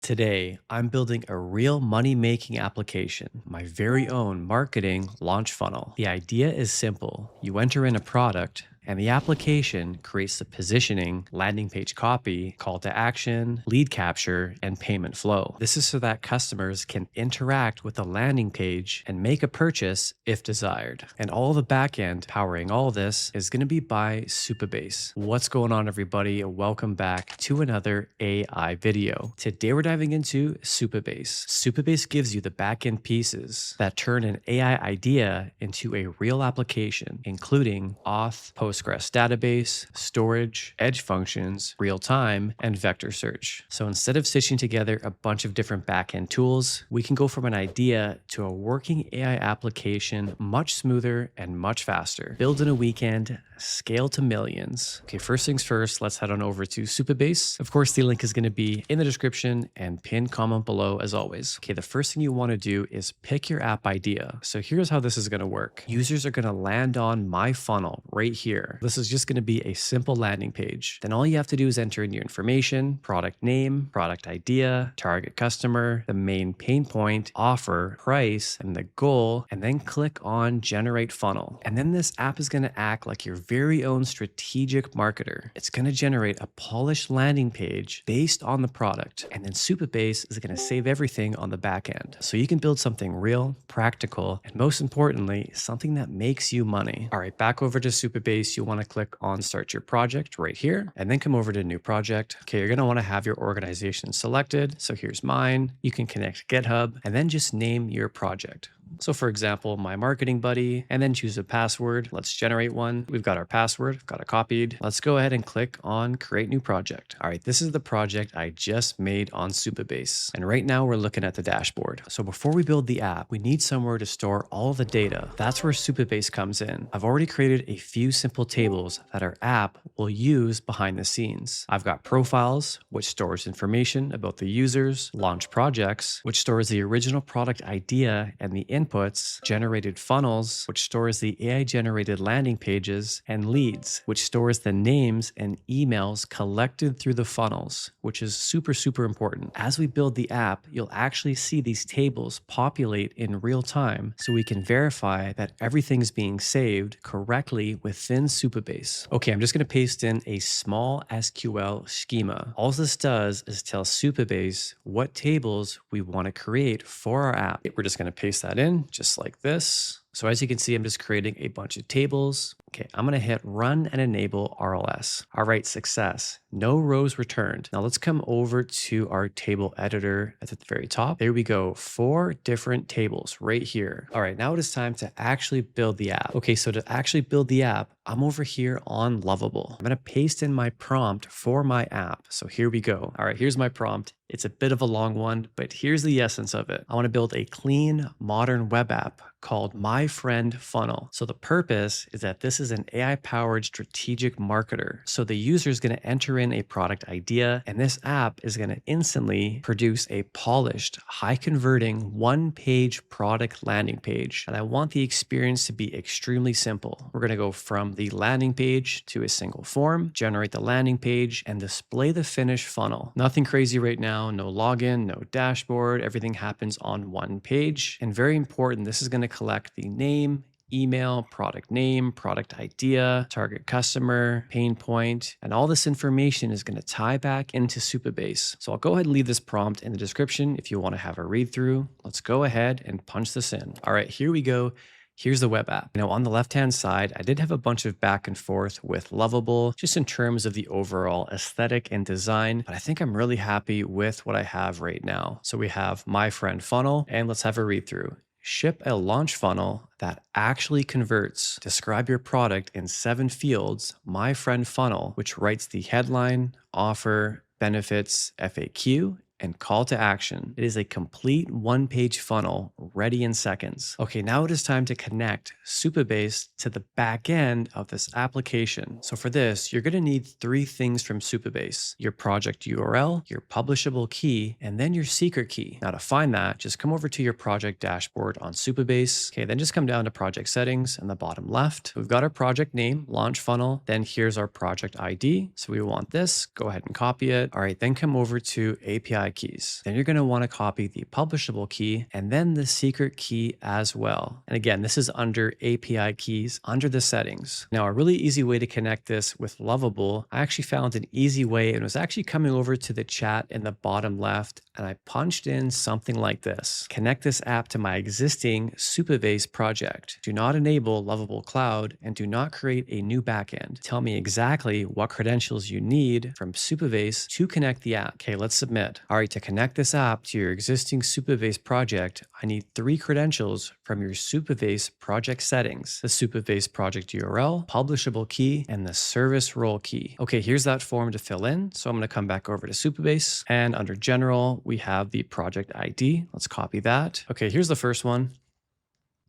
Today, I'm building a real money making application, my very own marketing launch funnel. The idea is simple. You enter in a product, and the application creates the positioning, landing page copy, call to action, lead capture, and payment flow. This is so that customers can interact with the landing page and make a purchase if desired. And all the backend powering all this is going to be by Supabase. What's going on, everybody? Welcome back to another AI video. Today, we're diving into Supabase. Supabase gives you the backend pieces that turn an AI idea into a real application, including auth, Postgres database, storage, edge functions, real time, and vector search. So instead of stitching together a bunch of different backend tools, we can go from an idea to a working AI application much smoother and much faster. Build in a weekend, scale to millions. Okay, first things first, let's head on over to Supabase. Of course, the link is going to be in the description and pinned comment below as always. Okay, the first thing you want to do is pick your app idea. So here's how this is going to work. Users are going to land on my funnel right here. This is just going to be a simple landing page. Then all you have to do is enter in your information, product name, product idea, target customer, the main pain point, offer, price, and the goal, and then click on generate funnel. And then this app is going to act like your very own strategic marketer. It's going to generate a polished landing page based on the product. And then Supabase is going to save everything on the back end. So you can build something real, practical, and most importantly, something that makes you money. All right, back over to Supabase, you'll want to click on start your project right here, and then come over to new project. Okay, you're going to want to have your organization selected. So here's mine. You can connect GitHub and then just name your project. So for example, my marketing buddy, and then choose a password. Let's generate one. We've got our password, got it copied. Let's go ahead and click on create new project. All right, this is the project I just made on Supabase. And right now we're looking at the dashboard. So before we build the app, we need somewhere to store all the data. That's where Supabase comes in. I've already created a few simple tables that our app will use behind the scenes. I've got profiles, which stores information about the users, launch projects, which stores the original product idea and the inputs, generated funnels, which stores the AI generated landing pages, and leads, which stores the names and emails collected through the funnels, which is super important. As we build the app, you'll actually see these tables populate in real time so we can verify that everything's being saved correctly within Supabase. Okay, I'm just going to paste in a small SQL schema. All this does is tell Supabase what tables we want to create for our app. We're just going to paste that in just like this. So as you can see, I'm just creating a bunch of tables. Okay, I'm going to hit run and enable RLS. All right, success. No rows returned. Now let's come over to our table editor at the very top. There we go. 4 different tables right here. All right, now it is time to actually build the app. Okay, so to actually build the app, I'm over here on Lovable. I'm going to paste in my prompt for my app. So here we go. All right, here's my prompt. It's a bit of a long one, but here's the essence of it. I want to build a clean, modern web app called My Friend Funnel. So the purpose is that this is an AI-powered strategic marketer. So the user is going to enter in a product idea, and this app is going to instantly produce a polished, high-converting, one-page product landing page. And I want the experience to be extremely simple. We're going to go from the landing page to a single form, generate the landing page, and display the finished funnel. Nothing crazy right now. No login, no dashboard. Everything happens on one page. And very important, this is going to collect the name, email, product name, product idea, target customer, pain point, and all this information is going to tie back into Supabase. So I'll go ahead and leave this prompt in the description if you want to have a read through. Let's go ahead and punch this in. All right, here we go. Here's the web app. Now on the left-hand side, I did have a bunch of back and forth with Lovable, just in terms of the overall aesthetic and design, but I think I'm really happy with what I have right now. So we have My Friend Funnel, and let's have a read through. Ship a launch funnel that actually converts. Describe your product in 7 fields, My Friend Funnel, which writes the headline, offer, benefits, FAQ, and call to action. It is a complete one-page funnel ready in seconds. Okay, now it is time to connect Supabase to the back end of this application. So for this, you're going to need 3 things from Supabase: your project URL, your publishable key, and then your secret key. Now to find that, just come over to your project dashboard on Supabase. Okay, then just come down to project settings in the bottom left. We've got our project name, launch funnel. Then here's our project ID. So we want this. Go ahead and copy it. All right, then come over to API API keys. Then you're going to want to copy the publishable key and then the secret key as well. And again, this is under API keys under the settings. Now, a really easy way to connect this with Lovable, I actually found an easy way, and it was actually coming over to the chat in the bottom left, and I punched in something like this. Connect this app to my existing Supabase project. Do not enable Lovable Cloud and do not create a new backend. Tell me exactly what credentials you need from Supabase to connect the app. Okay, let's submit. All right, to connect this app to your existing Supabase project, I need 3 credentials from your Supabase project settings: the Supabase project URL, publishable key, and the service role key. Okay, here's that form to fill in. So I'm going to come back over to Supabase, and under general, we have the project ID. Let's copy that. Okay, here's the first one.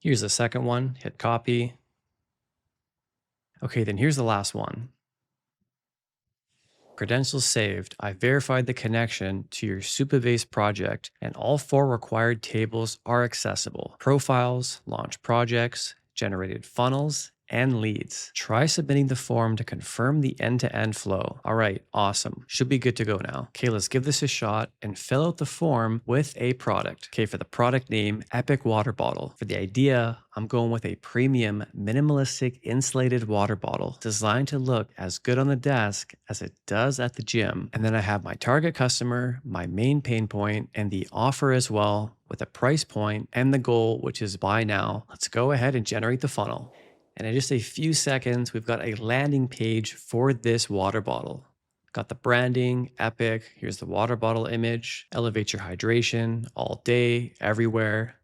Here's the second one. Hit copy. Okay, then here's the last one. Credentials saved. I verified the connection to your Supabase project, and all 4 required tables are accessible: profiles, launch projects, generated funnels, and leads. Try submitting the form to confirm the end-to-end flow. All right, awesome. Should be good to go now. Okay, let's give this a shot and fill out the form with a product. Okay, for the product name, Epic Water Bottle. For the idea, I'm going with a premium, minimalistic, insulated water bottle designed to look as good on the desk as it does at the gym. And then I have my target customer, my main pain point, and the offer as well, with a price point and the goal, which is buy now. Let's go ahead and generate the funnel. And in just a few seconds, we've got a landing page for this water bottle. Got the branding, Epic. Here's the water bottle image. Elevate your hydration all day, everywhere.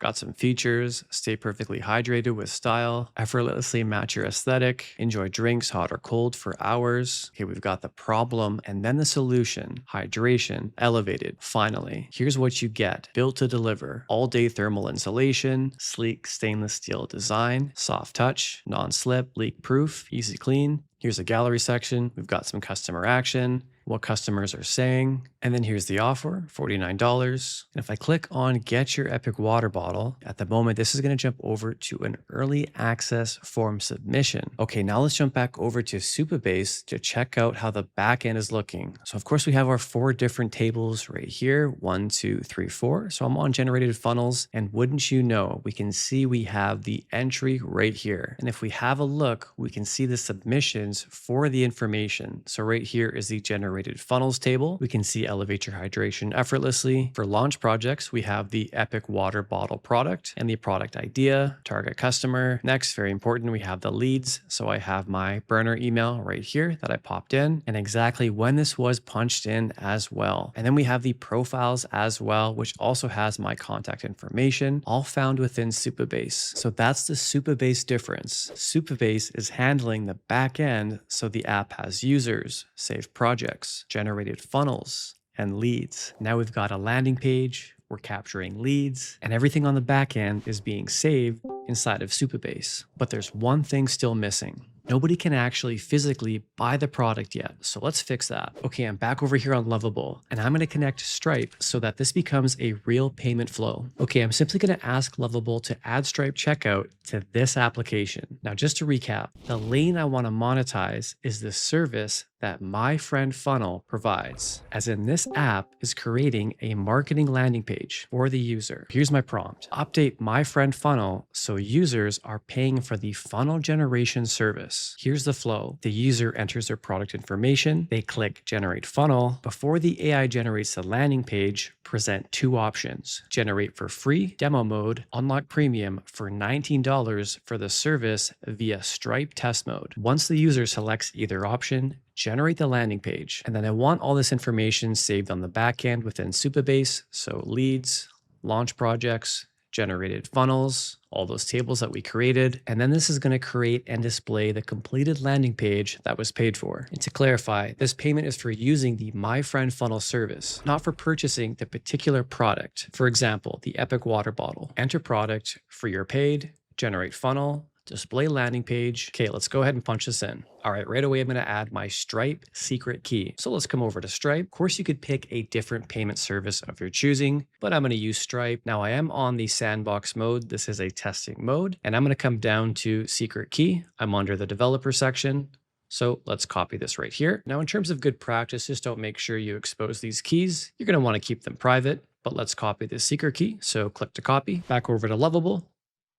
Got some features: stay perfectly hydrated with style, effortlessly match your aesthetic, enjoy drinks hot or cold for hours. Okay, we've got the problem and then the solution: hydration, elevated. Finally, here's what you get: built to deliver. All day thermal insulation, sleek stainless steel design, soft touch, non-slip, leak proof, easy clean. Here's a gallery section. We've got some customer action, what customers are saying. And then here's the offer, $49. And if I click on Get Your Epic Water Bottle, at the moment, this is going to jump over to an early access form submission. Okay, now let's jump back over to Supabase to check out how the backend is looking. So of course, we have our 4 different tables right here, 1, 2, 3, 4. So I'm on generated funnels, and wouldn't you know, we can see we have the entry right here. And if we have a look, we can see the submissions for the information. So right here is the generated funnels table. We can see elevate your hydration effortlessly. For launch projects, we have the Epic Water Bottle product and the product idea, target customer. Next, very important, we have the leads. So I have my burner email right here that I popped in, and exactly when this was punched in as well. And then we have the profiles as well, which also has my contact information, all found within Supabase. So that's the Supabase difference. Supabase is handling the back end, so the app has users, saved projects, generated funnels, and leads. Now we've got a landing page, we're capturing leads, and everything on the back end is being saved inside of Supabase. But there's one thing still missing. Nobody can actually physically buy the product yet, so let's fix that. Okay, I'm back over here on Lovable, and I'm going to connect Stripe so that this becomes a real payment flow. Okay, I'm simply going to ask Lovable to add Stripe checkout to this application. Now, just to recap, the lane I want to monetize is the service that my friend funnel provides, as in this app is creating a marketing landing page for the user. Here's my prompt: update my friend funnel so users are paying for the funnel generation service. Here's the flow: the user enters their product information, they click generate funnel. Before the AI generates the landing page, present 2 options: generate for free, demo mode, unlock premium for $19 for the service via Stripe test mode. Once the user selects either option, generate the landing page. And then I want all this information saved on the back end within Supabase. So leads, launch projects, generated funnels, all those tables that we created. And then this is going to create and display the completed landing page that was paid for. And to clarify, this payment is for using the My Friend Funnel service, not for purchasing the particular product. For example, the Epic Water Bottle. Enter product for your paid, generate funnel, display landing page. Okay, let's go ahead and punch this in. All right, right away, I'm going to add my Stripe secret key. So let's come over to Stripe. Of course, you could pick a different payment service of your choosing, but I'm going to use Stripe. Now I am on the sandbox mode. This is a testing mode, and I'm going to come down to secret key. I'm under the developer section. So let's copy this right here. Now, in terms of good practice, just don't make sure you expose these keys. You're going to want to keep them private, but let's copy the secret key. So click to copy, back over to Lovable.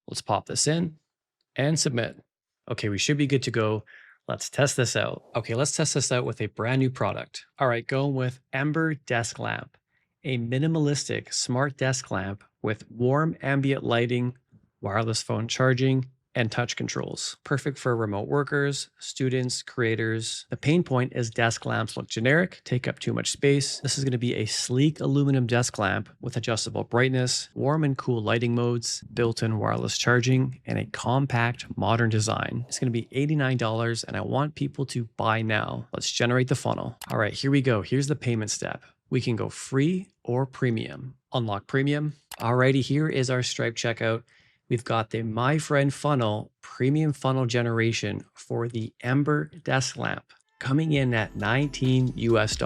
Let's pop this in and submit. Okay, we should be good to go. Let's test this out. Okay, let's test this out with a brand new product. All right, going with Ember Desk Lamp, a minimalistic smart desk lamp with warm ambient lighting, wireless phone charging, and touch controls. Perfect for remote workers, students, creators. The pain point is desk lamps look generic, take up too much space. This is going to be a sleek aluminum desk lamp with adjustable brightness, warm and cool lighting modes, built-in wireless charging, and a compact modern design. It's going to be $89 and I want people to buy now. Let's generate the funnel. All right, here we go. Here's the payment step. We can go free or premium. Unlock premium. Alrighty, here is our Stripe checkout. We've got the My Friend funnel, premium funnel generation for the Ember desk lamp coming in at $19 US.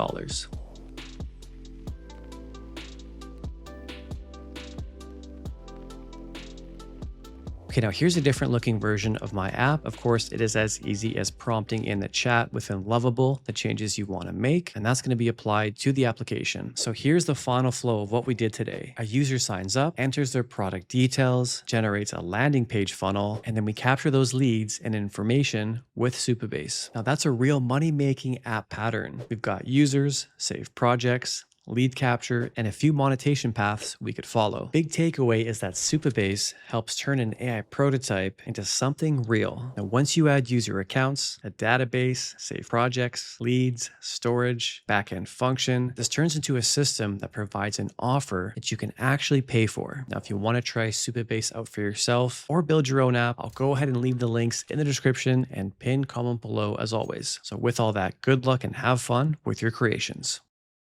Okay, now here's a different looking version of my app. Of course, it is as easy as prompting in the chat within Lovable the changes you want to make, and that's going to be applied to the application. So here's the final flow of what we did today. A user signs up, enters their product details, generates a landing page funnel, and then we capture those leads and information with Supabase. Now that's a real money-making app pattern. We've got users, saved projects, lead capture, and a few monetization paths we could follow. Big takeaway is that Supabase helps turn an AI prototype into something real. Now, once you add user accounts, a database, save projects, leads, storage, backend function, this turns into a system that provides an offer that you can actually pay for. Now, if you want to try Supabase out for yourself or build your own app, I'll go ahead and leave the links in the description and pin comment below as always. So with all that, good luck and have fun with your creations.